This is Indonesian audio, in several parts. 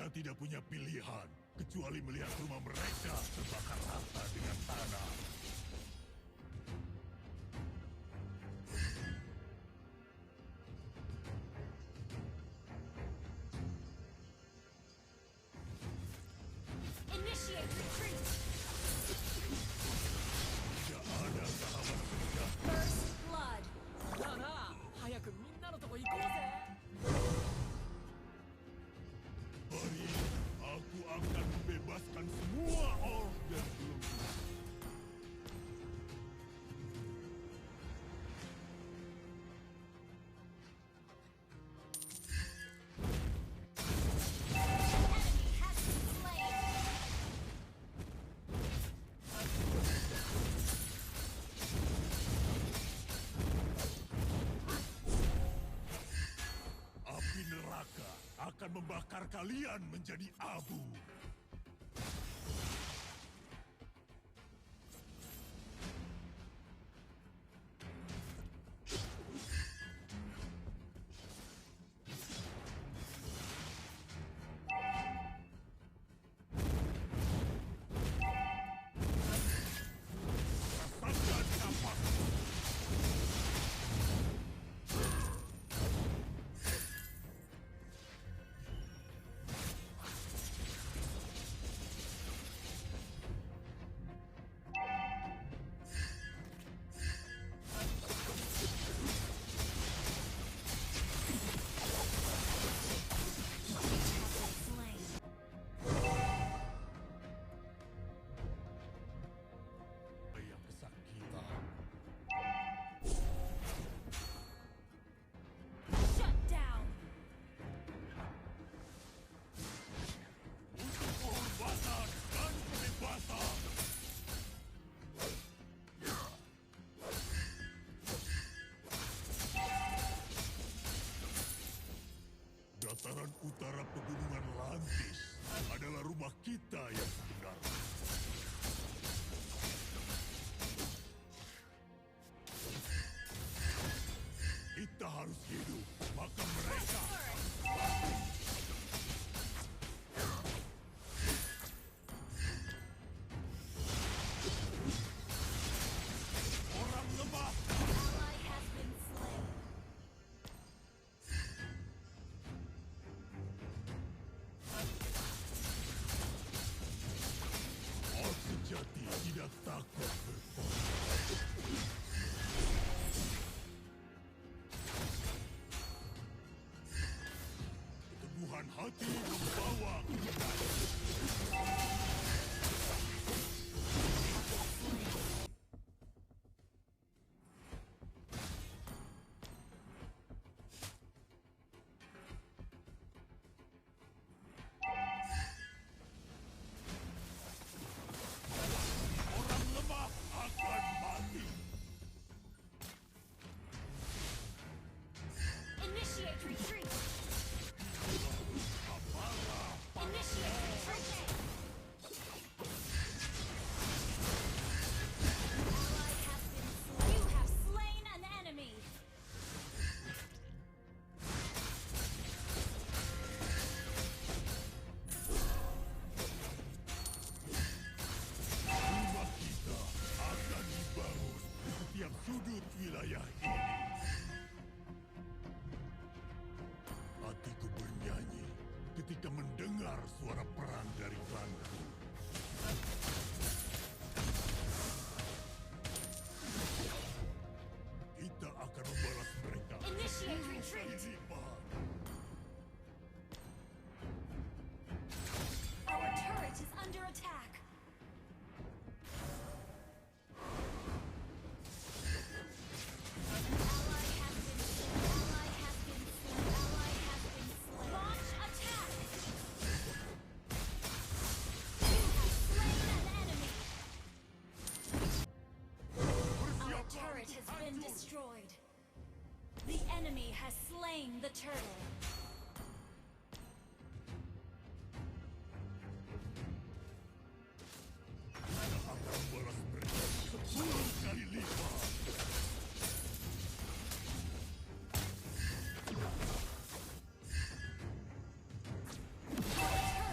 Kita tidak punya pilihan, kecuali melihat rumah mereka terbakar rata dengan tanah. Initiate retreat! Tidak ada sahabat sejati. First blood! なあなあ早くみんなのとこ行こうぜ Hari aku akan membebaskan semua orc dan belenggu. Enemy has been slain! Api neraka akan membakar kalian menjadi abu. Rasakan napasku. Slain. Yang kesakitan. Shut down! Untuk kehormatan dan kebebasan. Dataran utara pegunungan Lantis adalah rumah kita yang sebenarnya. Kita harus hidup, maka mereka orang lemah. Ally has been slain. Orc sejati tidak takut berkorban. Keteguhan hati membawa kemenangan. Orang lemah akan mati. Initiate retreat! Amarah Initiate retreat! Ally has been slain. You have slain an enemy! rumah kita akan dibangun di setiap sudut wilayah ini. Hatiku bernyanyi ketika mendengar suara perang dari klanku. Kita akan membalas mereka. Initiate 10 retreat! kali lipat. Our turret is under attack! Ally has been slain. Ally has been slain. Ally has been slain. Launch attack! You have slain an enemy! Our turret has been destroyed. The enemy has slain the turtle. Kita akan membalas mereka 10 kali lipat. Our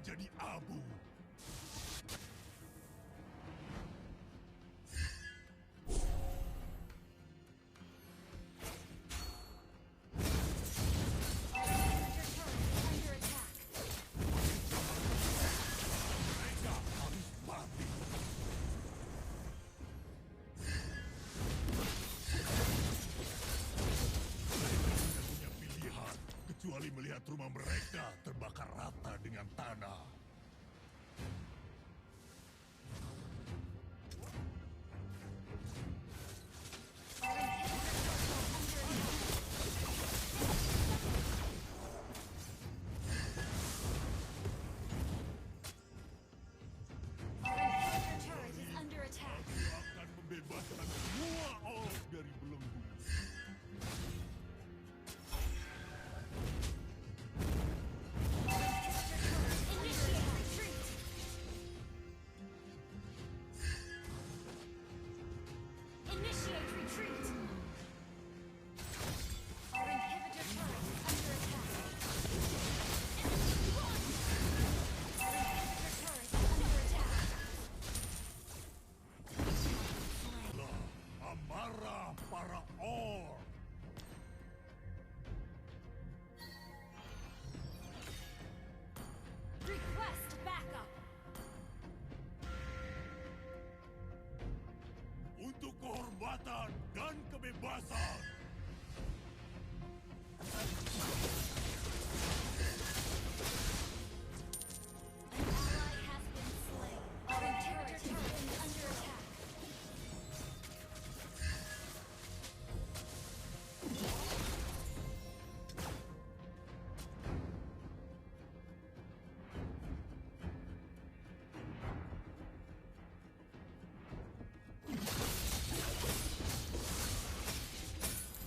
menjadi abu. Mereka harus mati. Mereka tidak punya pilihan kecuali melihat rumah mereka terbakar rata dengan tanah. Your turret is under attack. Aku akan membebaskan semua orc dari belenggu. Initiate retreat. Initiate retreat. Our inhibitor turret is under attack. Enemy won. Our inhibitor turret is under attack. Lah, amarah para orc. Request backup. Untuk kehormatan dan kebebasan. An ally has been slain. Our inhibitor turret is under attack.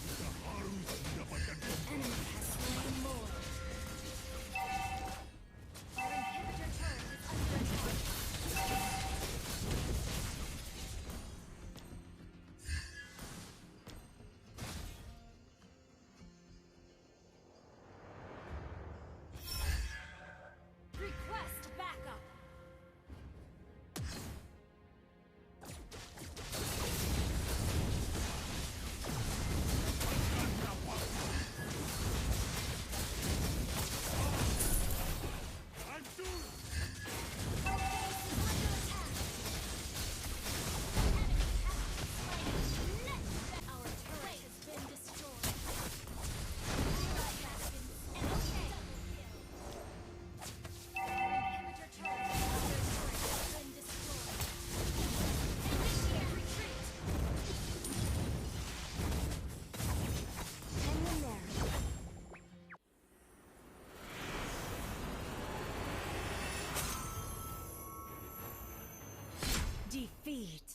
Kita harus mendapatkan Enemy has slain more. Our inhibitor turret is under attack. Request backup. hancur. Our base is under attack. Enemy has been slain. Our turret has been destroyed. Ally has been slain. Our inhibitor turret has been destroyed. Initiate retreat. Hang in there. Defeat.